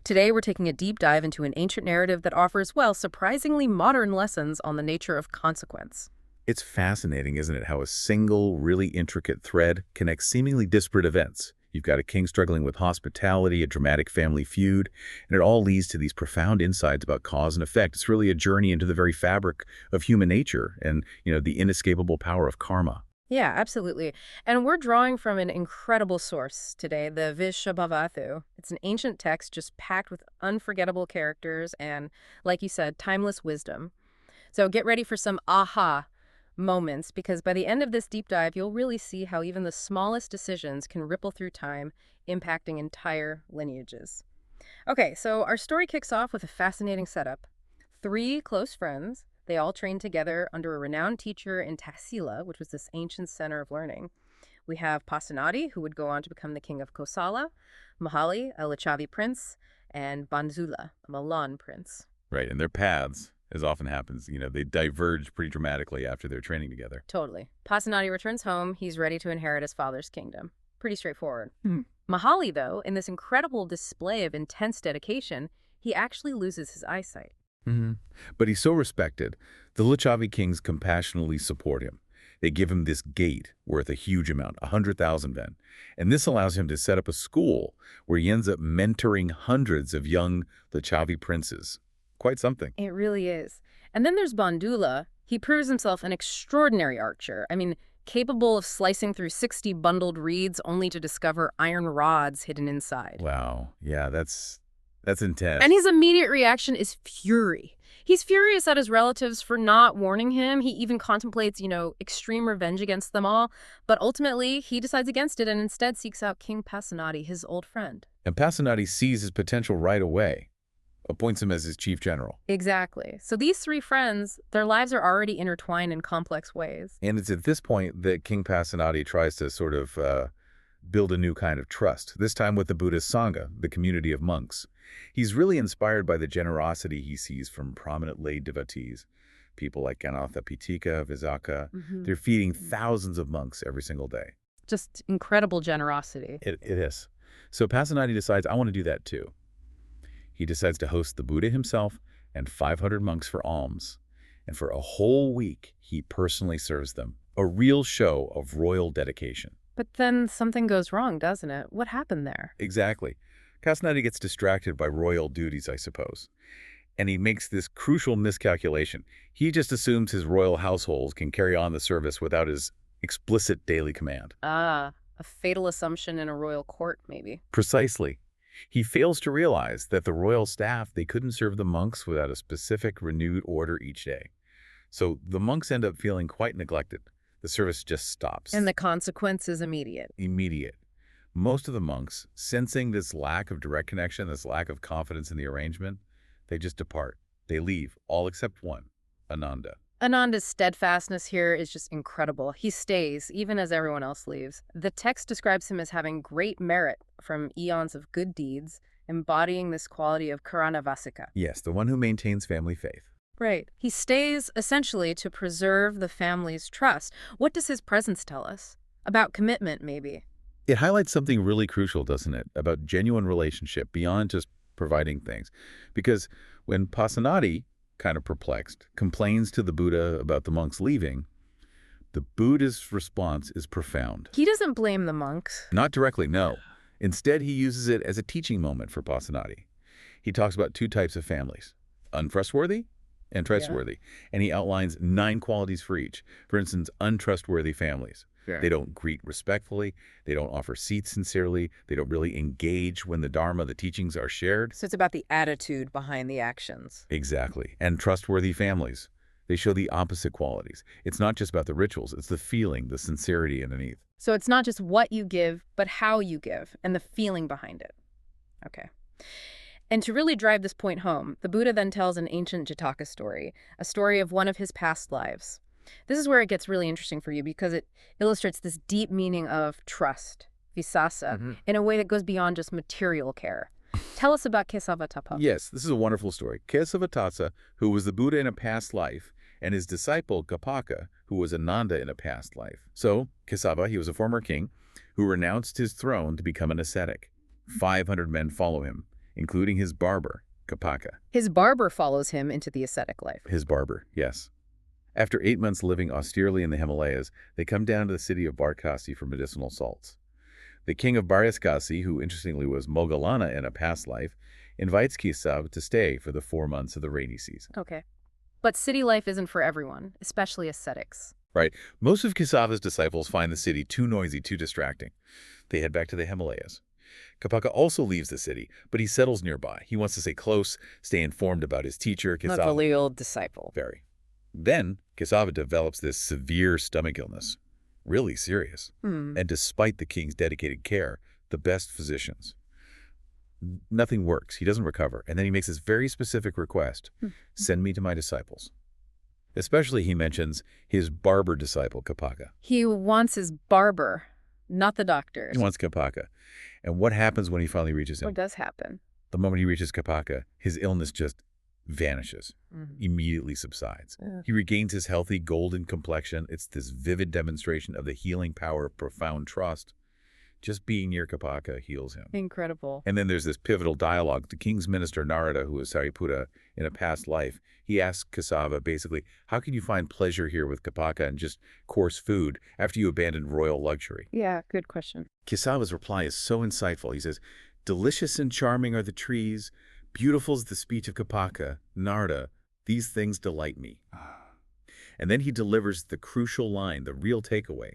Today, we're taking a deep dive into an ancient narrative that offers, well, surprisingly modern lessons on the nature of consequence. It's fascinating, isn't it, how a single, really intricate thread connects seemingly disparate events. You've got a king struggling with hospitality, a dramatic family feud, and it all leads to these profound insights about cause and effect. It's really a journey into the very fabric of human nature and, the inescapable power of karma. Yeah, absolutely. And we're drawing from an incredible source today, the Vidudabhavathu. It's an ancient text just packed with unforgettable characters and, like you said, timeless wisdom. So get ready for some aha moments, because by the end of this deep dive, you'll really see how even the smallest decisions can ripple through time, impacting entire lineages. Okay, so our story kicks off with a fascinating setup. Three close friends. They all trained together under a renowned teacher in Taxila, which was this ancient center of learning. We have Pasenadi, who would go on to become the king of Kosala, Mahāli, a Lichavi prince, and Bandhula, a Milan prince. Right, and their paths, as often happens, they diverge pretty dramatically after their training together. Totally. Pasenadi returns home. He's ready to inherit his father's kingdom. Pretty straightforward. Mahāli, though, in this incredible display of intense dedication, he actually loses his eyesight. But he's so respected, the Lichavi kings compassionately support him. They give him this gate worth a huge amount, 100,000 ven. And this allows him to set up a school where he ends up mentoring hundreds of young Lichavi princes. Quite something. It really is. And then there's Bandhula. He proves himself an extraordinary archer. Capable of slicing through 60 bundled reeds only to discover iron rods hidden inside. Wow. Yeah, that's intense. And his immediate reaction is fury. He's furious at his relatives for not warning him. He even contemplates, extreme revenge against them all. But ultimately, he decides against it and instead seeks out King Pasenadi, his old friend. And Pasenadi sees his potential right away, appoints him as his chief general. Exactly. So these three friends, their lives are already intertwined in complex ways. And it's at this point that King Pasenadi tries to sort of build a new kind of trust, this time with the Buddhist Sangha, the community of monks. He's really inspired by the generosity he sees from prominent lay devotees, people like Ganatha Pitaka, Visakha. They're feeding thousands of monks every single day. Just incredible generosity. It is. So Pasenadi decides, I want to do that too. He decides to host the Buddha himself and 500 monks for alms. And for a whole week, he personally serves them. A real show of royal dedication. But then something goes wrong, doesn't it? What happened there? Exactly. Pasenadi gets distracted by royal duties, I suppose. And he makes this crucial miscalculation. He just assumes his royal household can carry on the service without his explicit daily command. Ah, a fatal assumption in a royal court, maybe. Precisely. He fails to realize that the royal staff, they couldn't serve the monks without a specific renewed order each day. So the monks end up feeling quite neglected. The service just stops. And the consequence is immediate. Immediate. Most of the monks, sensing this lack of direct connection, this lack of confidence in the arrangement, they just depart. They leave, all except one, Ananda. Ananda's steadfastness here is just incredible. He stays, even as everyone else leaves. The text describes him as having great merit from eons of good deeds, embodying this quality of Karanavasika. Yes, the one who maintains family faith. Right. He stays, essentially, to preserve the family's trust. What does his presence tell us? About commitment, maybe. It highlights something really crucial, doesn't it? About genuine relationship beyond just providing things. Because when Pasenadi, kind of perplexed, complains to the Buddha about the monks leaving, the Buddha's response is profound. He doesn't blame the monks. Not directly, no. Instead, he uses it as a teaching moment for Pasenadi. He talks about two types of families, untrustworthy and trustworthy. And he outlines 9 qualities for each. For instance, untrustworthy families. Yeah. They don't greet respectfully. They don't offer seats sincerely. They don't really engage when the Dharma, the teachings, are shared. So it's about the attitude behind the actions. Exactly. And trustworthy families. They show the opposite qualities. It's not just about the rituals. It's the feeling, the sincerity underneath. So it's not just what you give, but how you give and the feeling behind it. Okay. And to really drive this point home, the Buddha then tells an ancient Jataka story, a story of one of his past lives. This is where it gets really interesting for you because it illustrates this deep meaning of trust, visasa, in a way that goes beyond just material care. Tell us about Kesavattappa. Yes, this is a wonderful story. Kesavattappa, who was the Buddha in a past life, and his disciple Kapaka, who was Ananda in a past life. So, Kesava, he was a former king, who renounced his throne to become an ascetic. 500 men follow him, including his barber, Kapaka. His barber follows him into the ascetic life. His barber, yes. After 8 months living austerely in the Himalayas, they come down to the city of Varkasi for medicinal salts. The king of Varkasi, who interestingly was Moggallana in a past life, invites Kesava to stay for the 4 months of the rainy season. Okay. But city life isn't for everyone, especially ascetics. Right. Most of Kesava's disciples find the city too noisy, too distracting. They head back to the Himalayas. Kapaka also leaves the city, but he settles nearby. He wants to stay close, stay informed about his teacher, Kesava. Not the loyal disciple. Very. Then, Kesava develops this severe stomach illness. Really serious. And despite the king's dedicated care, the best physicians, nothing works. He doesn't recover. And then he makes this very specific request. Send me to my disciples. Especially, he mentions his barber disciple, Kapaka. He wants his barber, not the doctor. He wants Kapaka. And what happens when he finally reaches him? What does happen? The moment he reaches Kapaka, his illness just vanishes, immediately subsides. Yeah. He regains his healthy golden complexion. It's this vivid demonstration of the healing power of profound trust. Just being near Kapaka heals him. Incredible. And then there's this pivotal dialogue. The king's minister, Narada, who was Sariputta in a past life, he asks Kesava basically, how can you find pleasure here with Kapaka and just coarse food after you abandoned royal luxury? Yeah, good question. Kesava's reply is so insightful. He says, delicious and charming are the trees, beautiful is the speech of Kapaka, Narada, these things delight me. And then he delivers the crucial line, the real takeaway.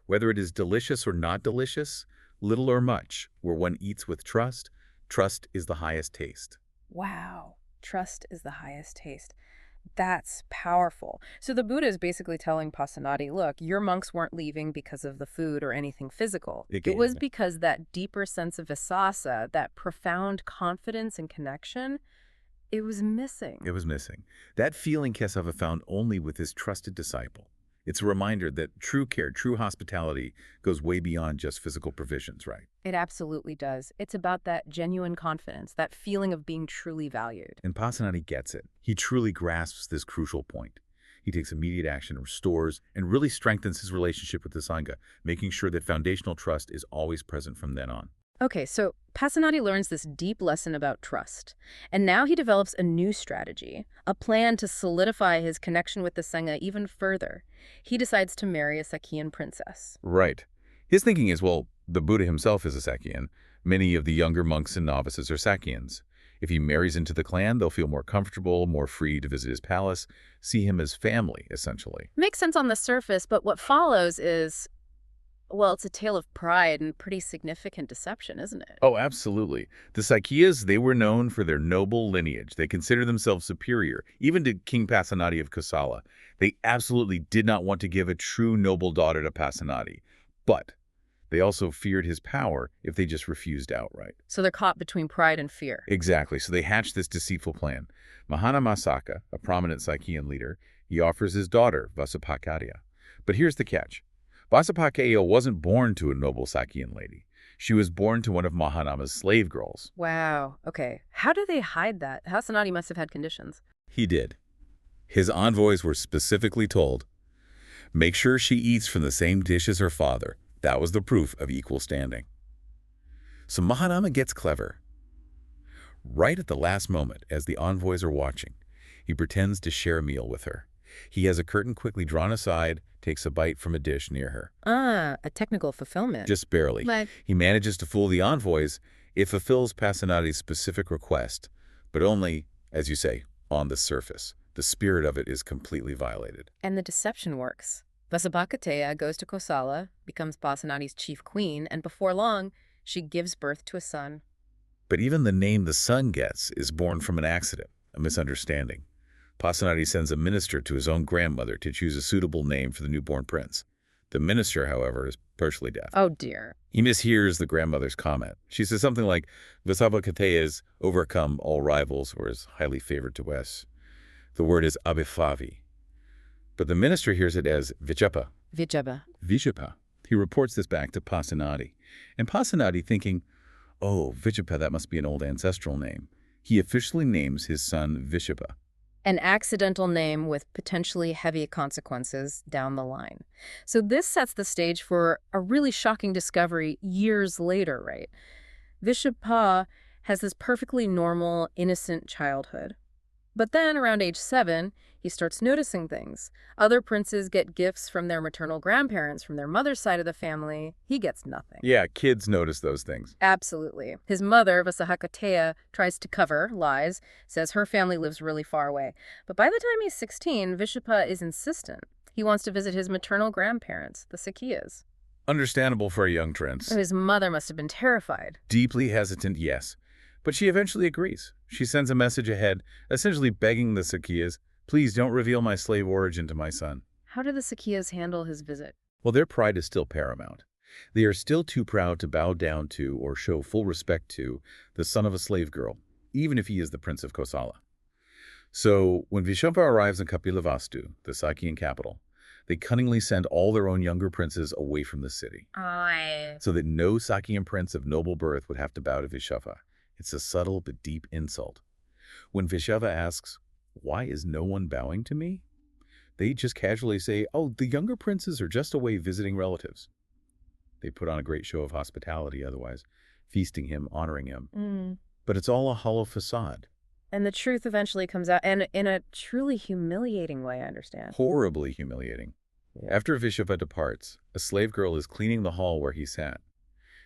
Whether it is delicious or not delicious, little or much, where one eats with trust, trust is the highest taste. Wow. Trust is the highest taste. That's powerful. So the Buddha is basically telling Pasenadi, look, your monks weren't leaving because of the food or anything physical. It was because that deeper sense of visasa, that profound confidence and connection, it was missing. It was missing. That feeling Kesava found only with his trusted disciple. It's a reminder that true care, true hospitality goes way beyond just physical provisions, right? It absolutely does. It's about that genuine confidence, that feeling of being truly valued. And Pasenadi gets it. He truly grasps this crucial point. He takes immediate action, restores, and really strengthens his relationship with the Sangha, making sure that foundational trust is always present from then on. Okay, so Pasenadi learns this deep lesson about trust. And now he develops a new strategy, a plan to solidify his connection with the Sangha even further. He decides to marry a Sakyan princess. Right. His thinking is, well, the Buddha himself is a Sakyan. Many of the younger monks and novices are Sakyans. If he marries into the clan, they'll feel more comfortable, more free to visit his palace, see him as family, essentially. Makes sense on the surface, but what follows is, well, it's a tale of pride and pretty significant deception, isn't it? Oh, absolutely. The Sakyas, they were known for their noble lineage. They considered themselves superior, even to King Pasenadi of Kosala. They absolutely did not want to give a true noble daughter to Pasenadi. But they also feared his power if they just refused outright. So they're caught between pride and fear. Exactly. So they hatched this deceitful plan. Mahana Masaka, a prominent Sakyan leader, he offers his daughter, Vasapakaya. But here's the catch. Vasapakaya wasn't born to a noble Sakyan lady. She was born to one of Mahanama's slave girls. Wow. Okay. How do they hide that? Pasenadi must have had conditions. He did. His envoys were specifically told, make sure she eats from the same dish as her father. That was the proof of equal standing. So Mahanama gets clever. Right at the last moment, as the envoys are watching, he pretends to share a meal with her. He has a curtain quickly drawn aside, takes a bite from a dish near her. Ah, a technical fulfillment. Just barely. But He manages to fool the envoys. It fulfills Pasenadi's specific request, but only, as you say, on the surface. The spirit of it is completely violated. And the deception works. Vasapakateya goes to Kosala, becomes Pasenadi's chief queen, and before long, she gives birth to a son. But even the name the son gets is born from an accident, a misunderstanding. Pasenadi sends a minister to his own grandmother to choose a suitable name for the newborn prince. The minister, however, is partially deaf. Oh, dear. He mishears the grandmother's comment. She says something like, Vasapakateya has overcome all rivals or is highly favored to us. The word is abifavi. But the minister hears it as Vichapa. Vidudabha. Vichapa. He reports this back to Pasenadi. And Pasenadi, thinking, oh, Vichapa, that must be an old ancestral name. He officially names his son Vichapa. An accidental name with potentially heavy consequences down the line. So this sets the stage for a really shocking discovery years later, right? Vishapa has this perfectly normal, innocent childhood. But then, around age 7, he starts noticing things. Other princes get gifts from their maternal grandparents, from their mother's side of the family. He gets nothing. Yeah, kids notice those things. Absolutely. His mother, Vasahakateya, tries to cover, lies, says her family lives really far away. But by the time he's 16, Vishapa is insistent. He wants to visit his maternal grandparents, the Sakyas. Understandable for a young prince. His mother must have been terrified. Deeply hesitant, yes. But she eventually agrees. She sends a message ahead, essentially begging the Sakyas, please don't reveal my slave origin to my son. How do the Sakyas handle his visit? Well, their pride is still paramount. They are still too proud to bow down to or show full respect to the son of a slave girl, even if he is the prince of Kosala. So, when Vishapa arrives in Kapilavastu, the Sakyan capital, they cunningly send all their own younger princes away from the city, so that no Sakyan prince of noble birth would have to bow to Vishapa. It's a subtle but deep insult. When Vishapa asks, why is no one bowing to me? They just casually say, oh, the younger princes are just away visiting relatives. They put on a great show of hospitality otherwise, feasting him, honoring him. But it's all a hollow facade. And the truth eventually comes out, and in a truly humiliating way, I understand. Horribly humiliating. After Vishapa departs, a slave girl is cleaning the hall where he sat.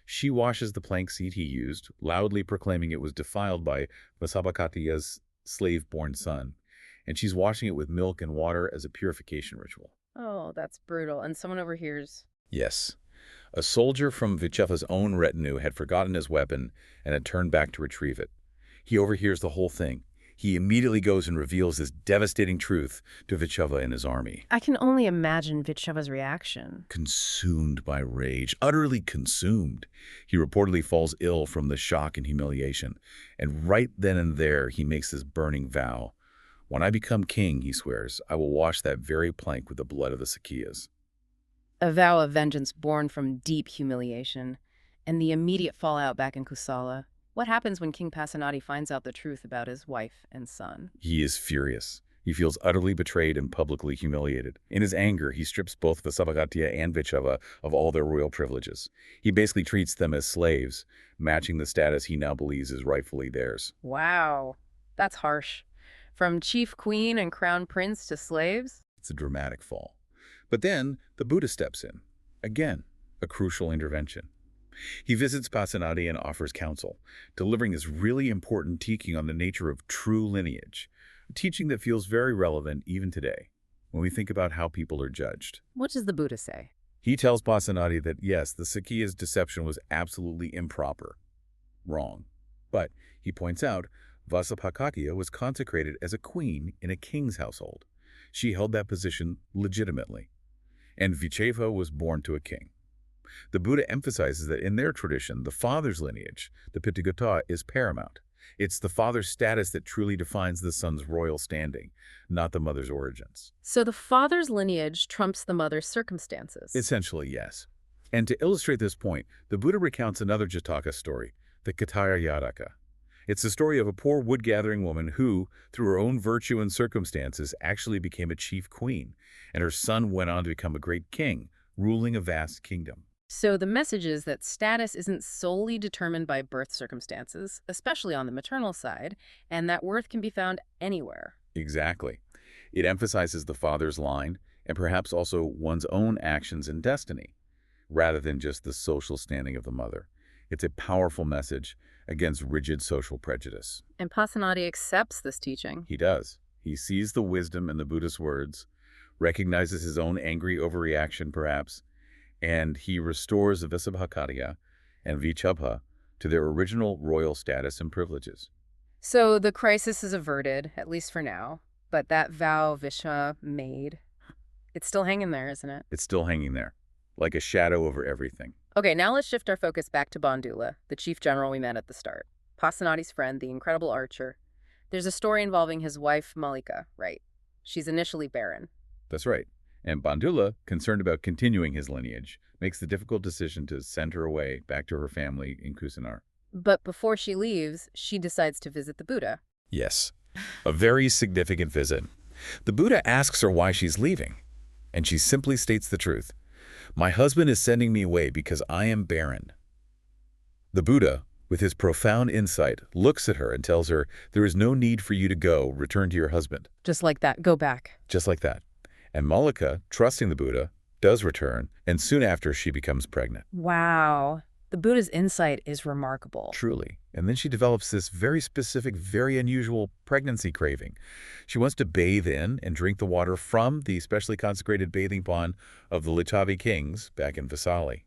She washes the plank seat he used, loudly proclaiming it was defiled by Vasabhakatiya's slave-born son, and she's washing it with milk and water as a purification ritual. Oh, that's brutal. And someone overhears. Yes. A soldier from Vishapa's own retinue had forgotten his weapon and had turned back to retrieve it. He overhears the whole thing. He immediately goes and reveals this devastating truth to Vishapa and his army. I can only imagine Vishapa's reaction. Consumed by rage, utterly consumed. He reportedly falls ill from the shock and humiliation. And right then and there, he makes this burning vow. When I become king, he swears, I will wash that very plank with the blood of the Sakyas. A vow of vengeance born from deep humiliation, and the immediate fallout back in Kusala. What happens when King Pasenadi finds out the truth about his wife and son? He is furious. He feels utterly betrayed and publicly humiliated. In his anger, he strips both Vasabhakatiya and Vishapa of all their royal privileges. He basically treats them as slaves, matching the status he now believes is rightfully theirs. Wow, that's harsh. From chief queen and crown prince to slaves? It's a dramatic fall. But then the Buddha steps in. Again, a crucial intervention. He visits Pasenadi and offers counsel, delivering this really important teaching on the nature of true lineage, a teaching that feels very relevant even today, when we think about how people are judged. What does the Buddha say? He tells Pasenadi that, yes, the Sakya's deception was absolutely improper, wrong. But, he points out, Vasabhakatiya was consecrated as a queen in a king's household. She held that position legitimately. And Vishapa was born to a king. The Buddha emphasizes that in their tradition, the father's lineage, the Pitagata, is paramount. It's the father's status that truly defines the son's royal standing, not the mother's origins. So the father's lineage trumps the mother's circumstances. Essentially, yes. And to illustrate this point, the Buddha recounts another Jataka story, the Katara Yadaka. It's the story of a poor wood-gathering woman who, through her own virtue and circumstances, actually became a chief queen, and her son went on to become a great king, ruling a vast kingdom. So the message is that status isn't solely determined by birth circumstances, especially on the maternal side, and that worth can be found anywhere. Exactly. It emphasizes the father's line, and perhaps also one's own actions and destiny, rather than just the social standing of the mother. It's a powerful message against rigid social prejudice. And Pasenadi accepts this teaching. He does. He sees the wisdom in the Buddha's words, recognizes his own angry overreaction perhaps, and he restores Vasabhakatiya and Vishapa to their original royal status and privileges. So the crisis is averted, at least for now, but that vow Visha made, it's still hanging there, isn't it? It's still hanging there, like a shadow over everything. Okay, now let's shift our focus back to Bandhula, the chief general we met at the start. Pasenadi's friend, the incredible archer. There's a story involving his wife, Malika, right? She's initially barren. That's right. And Bandhula, concerned about continuing his lineage, makes the difficult decision to send her away back to her family in Kusinar. But before she leaves, she decides to visit the Buddha. Yes, a very significant visit. The Buddha asks her why she's leaving, and she simply states the truth. My husband is sending me away because I am barren. The Buddha, with his profound insight, looks at her and tells her, "There is no need for you to go. Return to your husband." Just like that. Go back. Just like that. And Mallika, trusting the Buddha, does return, and soon after she becomes pregnant. Wow. The Buddha's insight is remarkable. Truly. And then she develops this very specific, very unusual pregnancy craving. She wants to bathe in and drink the water from the specially consecrated bathing pond of the Lichavi kings back in Vaisali.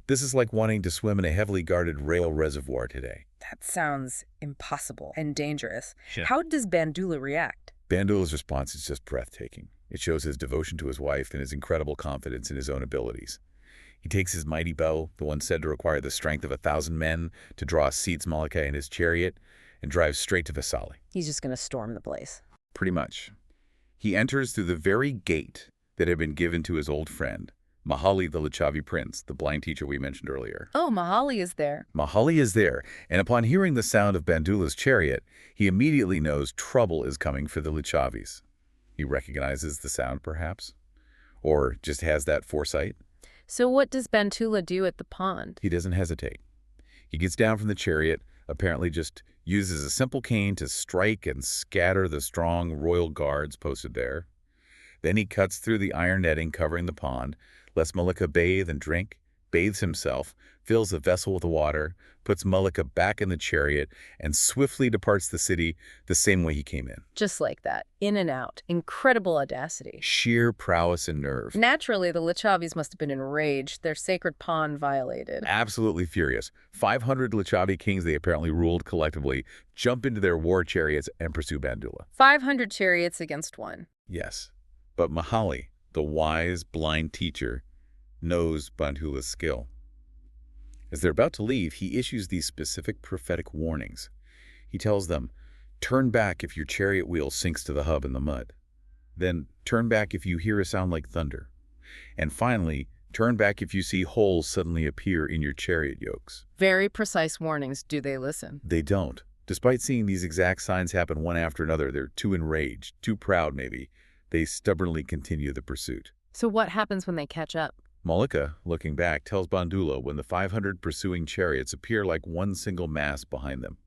This is like wanting to swim in a heavily guarded rail reservoir today. That sounds impossible and dangerous. Yeah. How does Bandhula react? Bandhula's response is just breathtaking. It shows his devotion to his wife and his incredible confidence in his own abilities. He takes his mighty bow, the one said to require the strength of 1,000 men, to draw seats Mallika in his chariot, and drives straight to Vaisali. He's just going to storm the place. Pretty much. He enters through the very gate that had been given to his old friend, Mahāli the Lichavi prince, the blind teacher we mentioned earlier. Oh, Mahāli is there. Mahāli is there, and upon hearing the sound of Bandhula's chariot, he immediately knows trouble is coming for the Lichavis. He recognizes the sound, perhaps? Or just has that foresight? So what does Bandhula do at the pond? He doesn't hesitate. He gets down from the chariot, apparently just uses a simple cane to strike and scatter the strong royal guards posted there. Then he cuts through the iron netting covering the pond, lets Mallika bathe and drink, bathes himself, fills the vessel with water, puts Mallika back in the chariot, and swiftly departs the city the same way he came in. Just like that. In and out. Incredible audacity. Sheer prowess and nerve. Naturally, the Lichavis must have been enraged, their sacred pond violated. Absolutely furious. 500 Lichavi kings they apparently ruled collectively jump into their war chariots and pursue Bandhula. 500 chariots against one. Yes. But Mahāli, the wise, blind teacher, knows Bandhula's skill. As they're about to leave, he issues these specific prophetic warnings. He tells them, turn back if your chariot wheel sinks to the hub in the mud. Then turn back if you hear a sound like thunder. And finally, turn back if you see holes suddenly appear in your chariot yokes. Very precise warnings. Do they listen? They don't. Despite seeing these exact signs happen one after another, they're too enraged, too proud maybe. They stubbornly continue the pursuit. So what happens when they catch up? Mallika, looking back, tells Bandhula when the 500 pursuing chariots appear like one single mass behind them.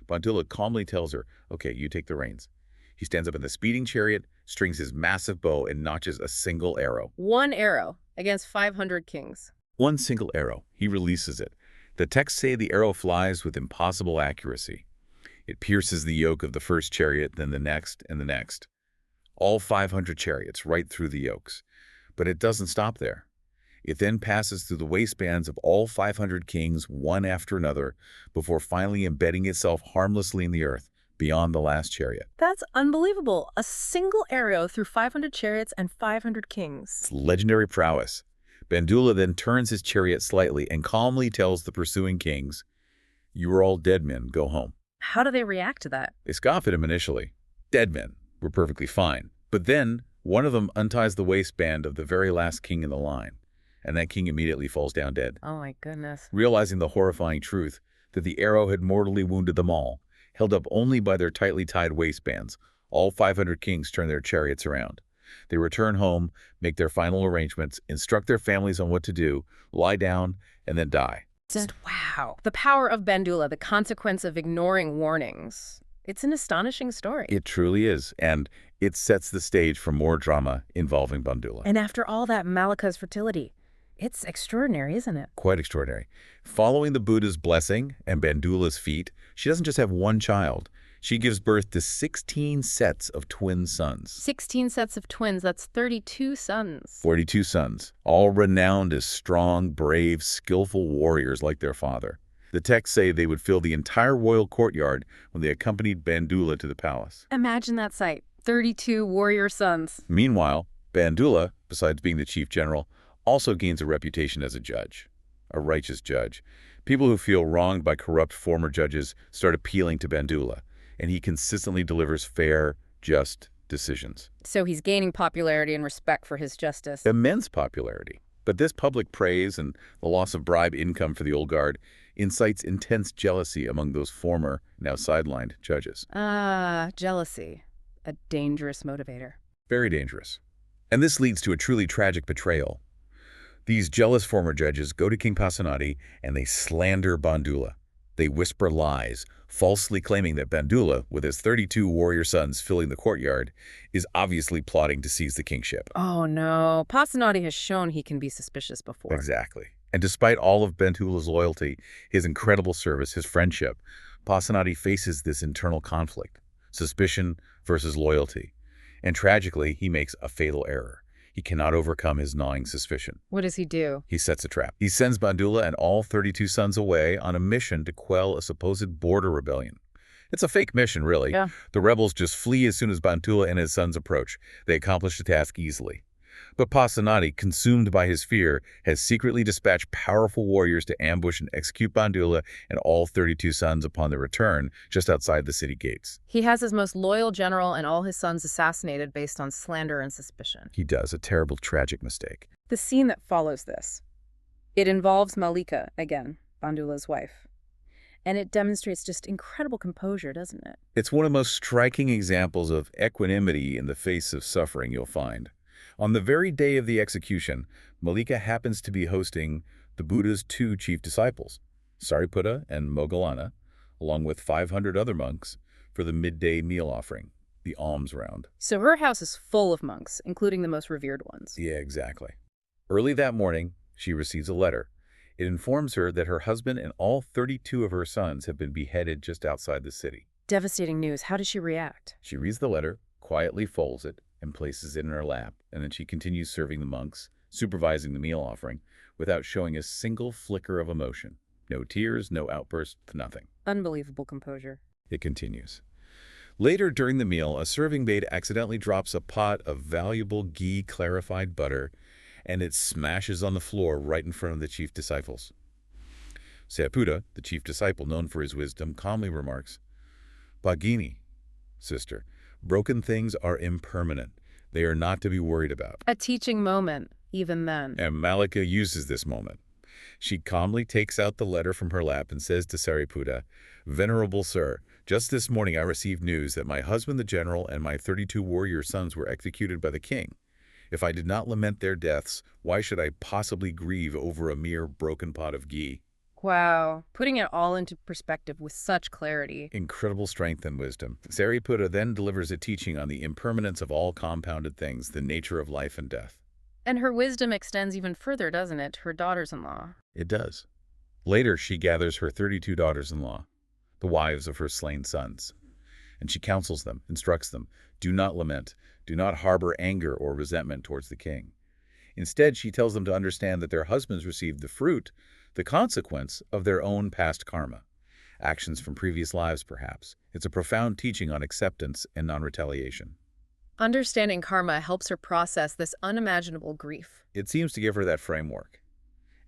Bandhula calmly tells her, okay, you take the reins. He stands up in the speeding chariot, strings his massive bow, and notches a single arrow. One arrow against 500 kings. One single arrow. He releases it. The texts say the arrow flies with impossible accuracy. It pierces the yoke of the first chariot, then the next, and the next. All 500 chariots right through the yokes. But it doesn't stop there. It then passes through the waistbands of all 500 kings, one after another, before finally embedding itself harmlessly in the earth, beyond the last chariot. That's unbelievable. A single arrow through 500 chariots and 500 kings. It's legendary prowess. Bandhula then turns his chariot slightly and calmly tells the pursuing kings, you are all dead men, go home. How do they react to that? They scoff at him initially. Dead men. We're perfectly fine. But then, one of them unties the waistband of the very last king in the line, and that king immediately falls down dead. Oh my goodness. Realizing the horrifying truth that the arrow had mortally wounded them all, held up only by their tightly tied waistbands, all 500 kings turn their chariots around. They return home, make their final arrangements, instruct their families on what to do, lie down, and then die. Wow. The power of Bandhula, the consequence of ignoring warnings. It's an astonishing story. It truly is, and it sets the stage for more drama involving Bandhula. And after all that, Mallika's fertility. It's extraordinary, isn't it? Quite extraordinary. Following the Buddha's blessing and Bandhula's feat, she doesn't just have one child. She gives birth to 16 sets of twin sons. 16 sets of twins, that's 32 sons. 42 sons, all renowned as strong, brave, skillful warriors like their father. The texts say they would fill the entire royal courtyard when they accompanied Bandhula to the palace. Imagine that sight. 32 warrior sons. Meanwhile, Bandhula, besides being the chief general, also gains a reputation as a judge, a righteous judge. People who feel wronged by corrupt former judges start appealing to Bandhula, and he consistently delivers fair, just decisions. So he's gaining popularity and respect for his justice. Immense popularity. But this public praise and the loss of bribe income for the old guard incites intense jealousy among those former, now sidelined judges. Jealousy. A dangerous motivator. Very dangerous. And this leads to a truly tragic betrayal. These jealous former judges go to King Pasenadi and they slander Bandhula. They whisper lies, falsely claiming that Bandhula, with his 32 warrior sons filling the courtyard, is obviously plotting to seize the kingship. Oh no, Pasenadi has shown he can be suspicious before. Exactly. And despite all of Bandhula's loyalty, his incredible service, his friendship, Pasenadi faces this internal conflict, suspicion versus loyalty. And tragically, he makes a fatal error. He cannot overcome his gnawing suspicion. What does he do? He sets a trap. He sends Bandhula and all 32 sons away on a mission to quell a supposed border rebellion. It's a fake mission, really. Yeah. The rebels just flee as soon as Bandhula and his sons approach. They accomplish the task easily. But Pasenadi, consumed by his fear, has secretly dispatched powerful warriors to ambush and execute Bandhula and all 32 sons upon their return, just outside the city gates. He has his most loyal general and all his sons assassinated based on slander and suspicion. He does a terrible, tragic mistake. The scene that follows this, it involves Malika, again, Bandhula's wife. And it demonstrates just incredible composure, doesn't it? It's one of the most striking examples of equanimity in the face of suffering you'll find. On the very day of the execution, Malika happens to be hosting the Buddha's two chief disciples, Sariputta and Moggallana, along with 500 other monks, for the midday meal offering, the alms round. So her house is full of monks, including the most revered ones. Yeah, exactly. Early that morning, she receives a letter. It informs her that her husband and all 32 of her sons have been beheaded just outside the city. Devastating news. How does she react? She reads the letter, quietly folds it, and places it in her lap, and then she continues serving the monks, supervising the meal offering, without showing a single flicker of emotion. No tears, no outbursts, nothing. Unbelievable composure. It continues. Later during the meal, a serving maid accidentally drops a pot of valuable ghee-clarified butter, and it smashes on the floor right in front of the chief disciples. Sariputta, the chief disciple known for his wisdom, calmly remarks, "Bhagini, sister, broken things are impermanent. They are not to be worried about." A teaching moment, even then. And Malika uses this moment. She calmly takes out the letter from her lap and says to Sariputta, "Venerable sir, just this morning I received news that my husband the general and my 32 warrior sons were executed by the king. If I did not lament their deaths, why should I possibly grieve over a mere broken pot of ghee?" Wow. Putting it all into perspective with such clarity. Incredible strength and wisdom. Sariputta then delivers a teaching on the impermanence of all compounded things, the nature of life and death. And her wisdom extends even further, doesn't it, to her daughters-in-law? It does. Later, she gathers her 32 daughters-in-law, the wives of her slain sons, and she counsels them, instructs them, do not lament, do not harbor anger or resentment towards the king. Instead, she tells them to understand that their husbands received the fruit, the consequence of their own past karma. Actions from previous lives, perhaps. It's a profound teaching on acceptance and non-retaliation. Understanding karma helps her process this unimaginable grief. It seems to give her that framework.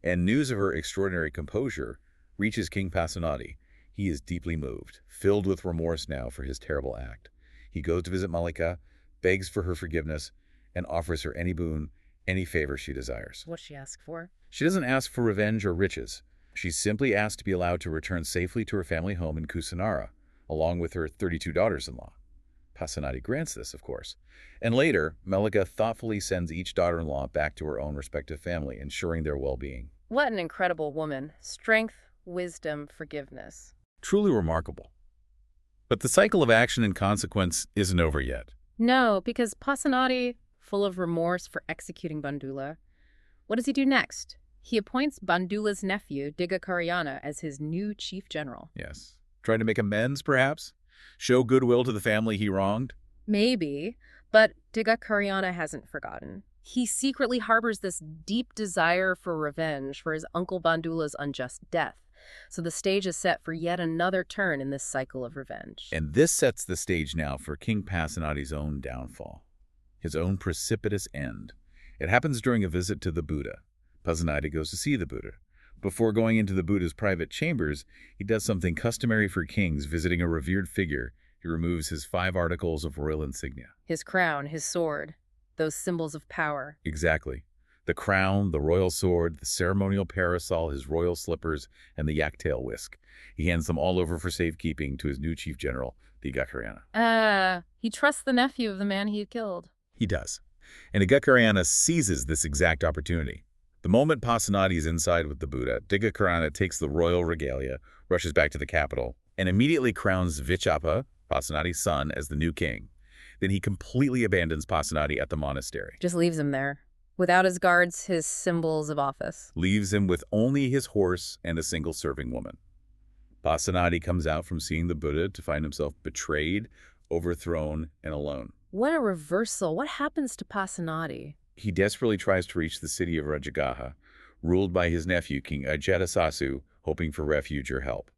And news of her extraordinary composure reaches King Pasenadi. He is deeply moved, filled with remorse now for his terrible act. He goes to visit Malika, begs for her forgiveness, and offers her any boon, any favor she desires. What's she ask for? She doesn't ask for revenge or riches. She simply asks to be allowed to return safely to her family home in Kusinara, along with her 32 daughters-in-law. Pasenadi grants this, of course. And later, Malika thoughtfully sends each daughter-in-law back to her own respective family, ensuring their well-being. What an incredible woman. Strength, wisdom, forgiveness. Truly remarkable. But the cycle of action and consequence isn't over yet. No, because Pasenadi, full of remorse for executing Bandhula, what does he do next? He appoints Bandhula's nephew, Digakaryana, as his new chief general. Yes. Trying to make amends, perhaps? Show goodwill to the family he wronged? Maybe, but Digakaryana hasn't forgotten. He secretly harbors this deep desire for revenge for his uncle Bandhula's unjust death. So the stage is set for yet another turn in this cycle of revenge. And this sets the stage now for King Pasenadi's own downfall, his own precipitous end. It happens during a visit to the Buddha. Pasenadi goes to see the Buddha. Before going into the Buddha's private chambers, he does something customary for kings visiting a revered figure. He removes his 5 articles of royal insignia. His crown, his sword, those symbols of power. Exactly. The crown, the royal sword, the ceremonial parasol, his royal slippers, and the yak-tail whisk. He hands them all over for safekeeping to his new chief general, Digakaryana. He trusts the nephew of the man he had killed. He does. And Digakaryana seizes this exact opportunity. The moment Pasenadi is inside with the Buddha, Dighakarana takes the royal regalia, rushes back to the capital, and immediately crowns Vichapa, Pasenadi's son, as the new king. Then he completely abandons Pasenadi at the monastery. Just leaves him there, without his guards, his symbols of office. Leaves him with only his horse and a single serving woman. Pasenadi comes out from seeing the Buddha to find himself betrayed, overthrown, and alone. What a reversal. What happens to Pasenadi? He desperately tries to reach the city of Rajagaha, ruled by his nephew, King Ajatasasu, hoping for refuge or help.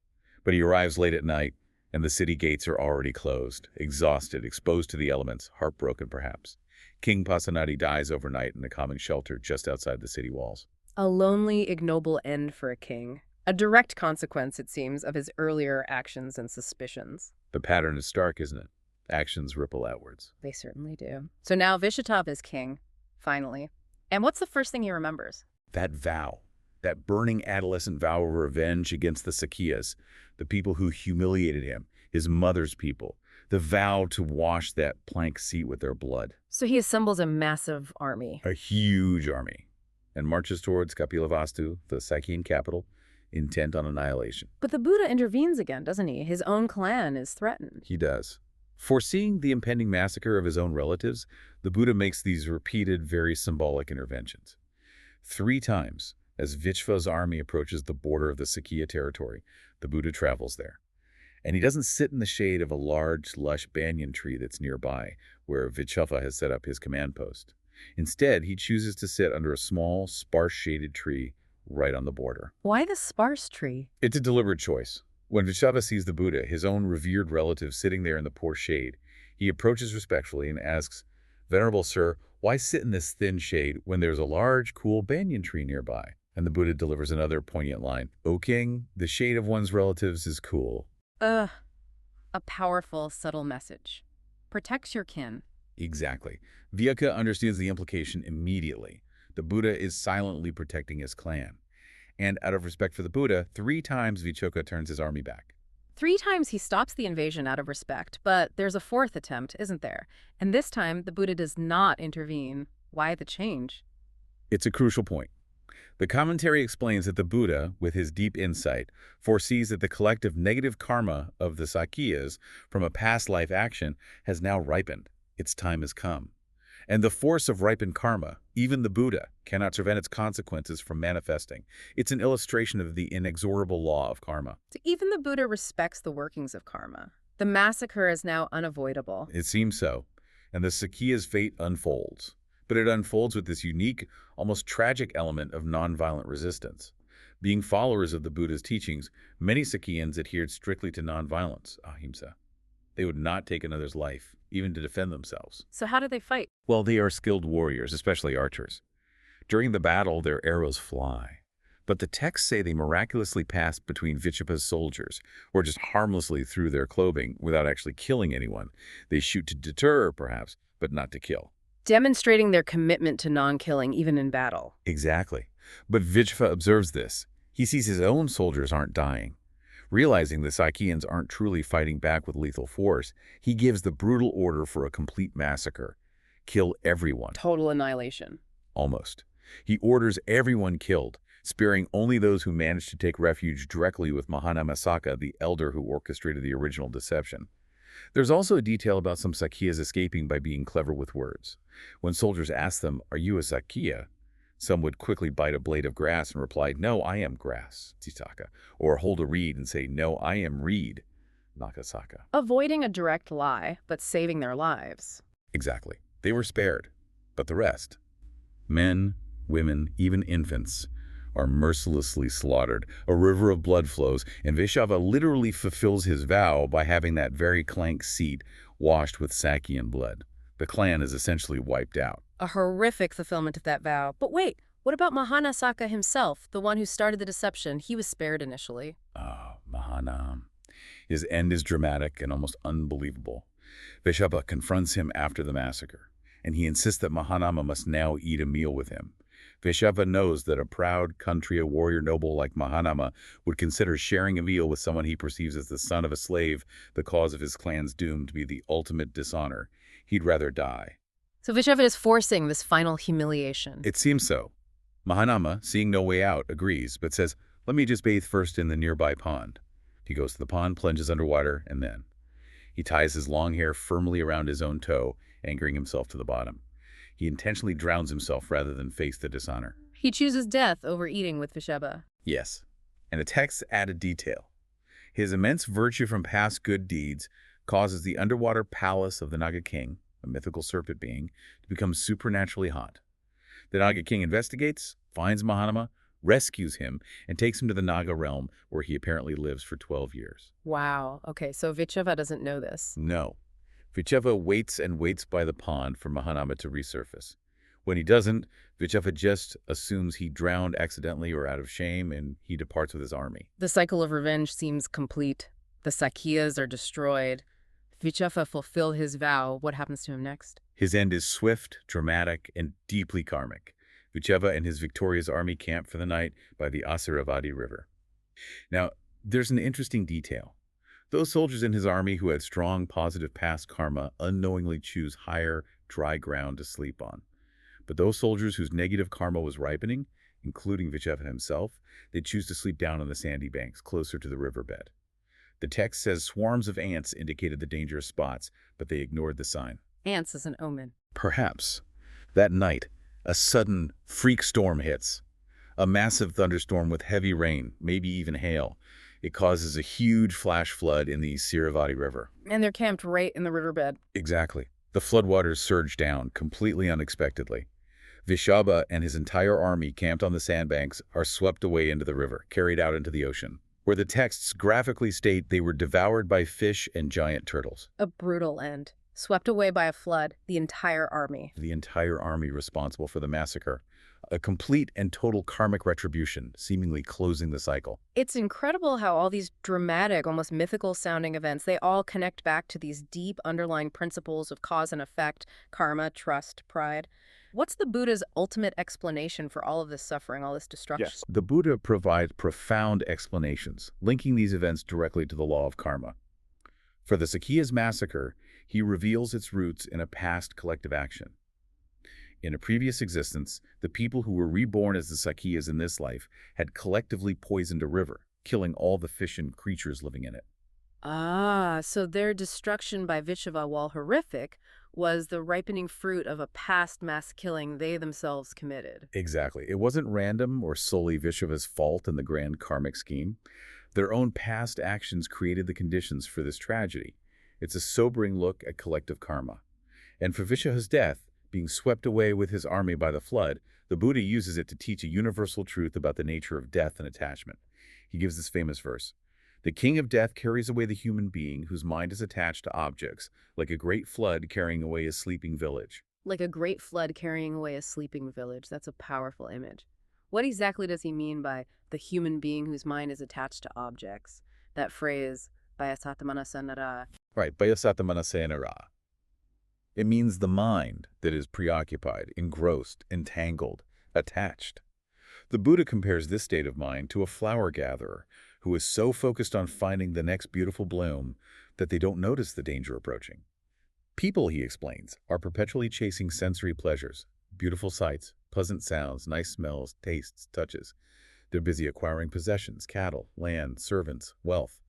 But he arrives late at night, and the city gates are already closed, exhausted, exposed to the elements, heartbroken perhaps. King Pasenadi dies overnight in a common shelter just outside the city walls. A lonely, ignoble end for a king. A direct consequence, it seems, of his earlier actions and suspicions. The pattern is stark, isn't it? Actions ripple outwards. They certainly do. So now Vishatapa is king, finally. And what's the first thing he remembers? That vow, that burning adolescent vow of revenge against the Sakyas, the people who humiliated him, his mother's people, the vow to wash that plank seat with their blood. So he assembles a massive army. A huge army, and marches towards Kapilavastu, the Sakyan capital, intent on annihilation. But the Buddha intervenes again, doesn't he? His own clan is threatened. He does. Foreseeing the impending massacre of his own relatives, the Buddha makes these repeated, very symbolic interventions. 3 times, as Vichva's army approaches the border of the Sakya territory, the Buddha travels there. And he doesn't sit in the shade of a large, lush banyan tree that's nearby, where Vichva has set up his command post. Instead, he chooses to sit under a small, sparse-shaded tree right on the border. Why the sparse tree? It's a deliberate choice. When Vichva sees the Buddha, his own revered relative, sitting there in the poor shade, he approaches respectfully and asks, "Venerable sir, why sit in this thin shade when there's a large, cool banyan tree nearby?" And the Buddha delivers another poignant line, "O king, the shade of one's relatives is cool." A powerful, subtle message. Protects your kin. Exactly. Vyaka understands the implication immediately. The Buddha is silently protecting his clan. And out of respect for the Buddha, 3 times Vichoka turns his army back. 3 times he stops the invasion out of respect, but there's a 4th attempt, isn't there? And this time, the Buddha does not intervene. Why the change? It's a crucial point. The commentary explains that the Buddha, with his deep insight, foresees that the collective negative karma of the Sakyas from a past life action has now ripened. Its time has come. And the force of ripened karma, even the Buddha, cannot prevent its consequences from manifesting. It's an illustration of the inexorable law of karma. So even the Buddha respects the workings of karma. The massacre is now unavoidable. It seems so. And the Sakya's fate unfolds. But it unfolds with this unique, almost tragic element of nonviolent resistance. Being followers of the Buddha's teachings, many Sakyans adhered strictly to nonviolence, ahimsa. They would not take another's life, even to defend themselves. So how do they fight? Well, they are skilled warriors, especially archers. During the battle, their arrows fly. But the texts say they miraculously passed between Vichva's soldiers, or just harmlessly through their clothing without actually killing anyone. They shoot to deter, perhaps, but not to kill. Demonstrating their commitment to non-killing, even in battle. Exactly. But Vichva observes this. He sees his own soldiers aren't dying. Realizing the Sakyans aren't truly fighting back with lethal force, he gives the brutal order for a complete massacre. Kill everyone. Total annihilation. Almost. He orders everyone killed, sparing only those who managed to take refuge directly with Mahānamasaka, the elder who orchestrated the original deception. There's also a detail about some Sakyas escaping by being clever with words. When soldiers asked them, "Are you a Sakya?" some would quickly bite a blade of grass and reply, "No, I am grass," Titaka, or hold a reed and say, "No, I am reed," Nakasaka. Avoiding a direct lie, but saving their lives. Exactly. They were spared. But the rest, men, women, even infants, are mercilessly slaughtered. A river of blood flows, and Vichva literally fulfills his vow by having that very clank seat washed with Sakyan blood. The clan is essentially wiped out. A horrific fulfillment of that vow. But wait, what about Mahānasaka himself, the one who started the deception? He was spared initially. Oh, Mahāna. His end is dramatic and almost unbelievable. Vichva confronts him after the massacre, and he insists that Mahānama must now eat a meal with him. Vichva knows that a proud country, a warrior noble like Mahānama would consider sharing a meal with someone he perceives as the son of a slave, the cause of his clan's doom, to be the ultimate dishonor. He'd rather die. So Vichva is forcing this final humiliation. It seems so. Mahānāma, seeing no way out, agrees, but says, "Let me just bathe first in the nearby pond." He goes to the pond, plunges underwater, and then he ties his long hair firmly around his own toe, anchoring himself to the bottom. He intentionally drowns himself rather than face the dishonor. He chooses death over eating with Vidudabha. Yes, and the text added detail. His immense virtue from past good deeds causes the underwater palace of the Naga King, a mythical serpent being, to become supernaturally hot. The Naga King investigates, finds Mahānāma, rescues him, and takes him to the Naga realm, where he apparently lives for 12 years. Wow. Okay, so Vidudabha doesn't know this. No. Vidudabha waits and waits by the pond for Mahānāma to resurface. When he doesn't, Vidudabha just assumes he drowned accidentally or out of shame, and he departs with his army. The cycle of revenge seems complete. The Sakyas are destroyed. Vidudabha fulfilled his vow. What happens to him next? His end is swift, dramatic, and deeply karmic. Vidudabha and his victorious army camp for the night by the Asiravati River. Now, there's an interesting detail. Those soldiers in his army who had strong, positive past karma unknowingly choose higher, dry ground to sleep on. But those soldiers whose negative karma was ripening, including Vidudabha himself, they choose to sleep down on the sandy banks closer to the riverbed. The text says swarms of ants indicated the dangerous spots, but they ignored the sign. Ants as an omen. Perhaps. That night, a sudden freak storm hits. A massive thunderstorm with heavy rain, maybe even hail. It causes a huge flash flood in the Siravati River. And they're camped right in the riverbed. Exactly. The floodwaters surge down, completely unexpectedly. Vidudabha and his entire army camped on the sandbanks are swept away into the river, carried out into the ocean, where the texts graphically state they were devoured by fish and giant turtles. A brutal end. Swept away by a flood, the entire army. The entire army responsible for the massacre. A complete and total karmic retribution, seemingly closing the cycle. It's incredible how all these dramatic, almost mythical-sounding events, they all connect back to these deep underlying principles of cause and effect, karma, trust, pride. What's the Buddha's ultimate explanation for all of this suffering, all this destruction? Yes. The Buddha provides profound explanations, linking these events directly to the law of karma. For the Sakyas massacre, he reveals its roots in a past collective action. In a previous existence, the people who were reborn as the Sakyas in this life had collectively poisoned a river, killing all the fish and creatures living in it. Ah, so their destruction by Vidudabha, while horrific, was the ripening fruit of a past mass killing they themselves committed. Exactly. It wasn't random or solely Vidudabha's fault in the grand karmic scheme. Their own past actions created the conditions for this tragedy. It's a sobering look at collective karma. And for Vidudabha's death, being swept away with his army by the flood, the Buddha uses it to teach a universal truth about the nature of death and attachment. He gives this famous verse: "The king of death carries away the human being whose mind is attached to objects, like a great flood carrying away a sleeping village." Like a great flood carrying away a sleeping village. That's a powerful image. What exactly does he mean by the human being whose mind is attached to objects? That phrase, Bayasatamanasana. Right, Bayasatamanasana. It means the mind that is preoccupied, engrossed, entangled, attached. The Buddha compares this state of mind to a flower gatherer who is so focused on finding the next beautiful bloom that they don't notice the danger approaching. People, he explains, are perpetually chasing sensory pleasures, beautiful sights, pleasant sounds, nice smells, tastes, touches. They're busy acquiring possessions, cattle, land, servants, wealth,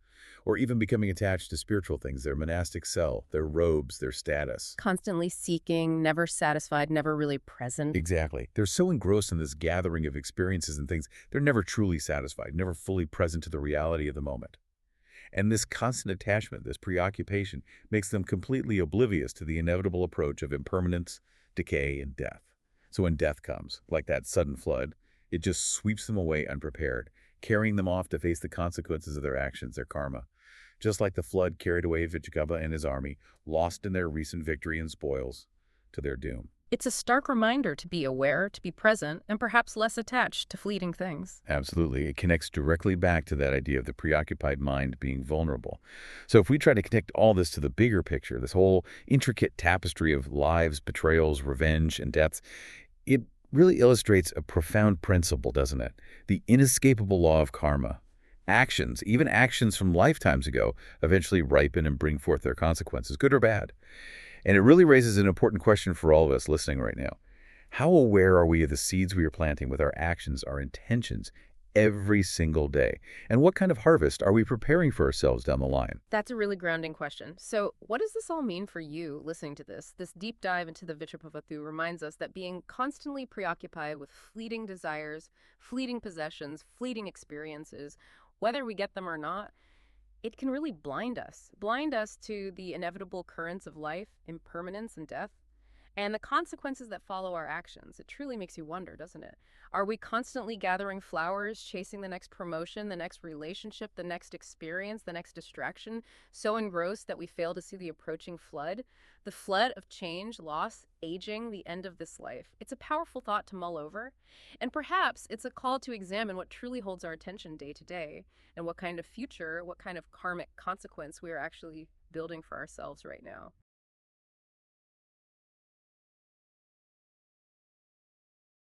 or even becoming attached to spiritual things, their monastic cell, their robes, their status. Constantly seeking, never satisfied, never really present. Exactly. They're so engrossed in this gathering of experiences and things, they're never truly satisfied, never fully present to the reality of the moment. And this constant attachment, this preoccupation, makes them completely oblivious to the inevitable approach of impermanence, decay, and death. So when death comes, like that sudden flood, it just sweeps them away unprepared, carrying them off to face the consequences of their actions, their karma. Just like the flood carried away Vidudabha and his army, lost in their recent victory and spoils, to their doom. It's a stark reminder to be aware, to be present, and perhaps less attached to fleeting things. Absolutely. It connects directly back to that idea of the preoccupied mind being vulnerable. So if we try to connect all this to the bigger picture, this whole intricate tapestry of lives, betrayals, revenge, and deaths, it really illustrates a profound principle, doesn't it? The inescapable law of karma. Actions, even actions from lifetimes ago, eventually ripen and bring forth their consequences, good or bad. And it really raises an important question for all of us listening right now. How aware are we of the seeds we are planting with our actions, our intentions, every single day? And what kind of harvest are we preparing for ourselves down the line? That's a really grounding question. So, what does this all mean for you listening to this? This deep dive into the Vichapavatthu reminds us that being constantly preoccupied with fleeting desires, fleeting possessions, fleeting experiences, whether we get them or not, it can really blind us to the inevitable currents of life, impermanence, and death. And the consequences that follow our actions. It truly makes you wonder, doesn't it? Are we constantly gathering flowers, chasing the next promotion, the next relationship, the next experience, the next distraction, so engrossed that we fail to see the approaching flood? The flood of change, loss, aging, the end of this life. It's a powerful thought to mull over. And perhaps it's a call to examine what truly holds our attention day to day and what kind of future, what kind of karmic consequence we are actually building for ourselves right now.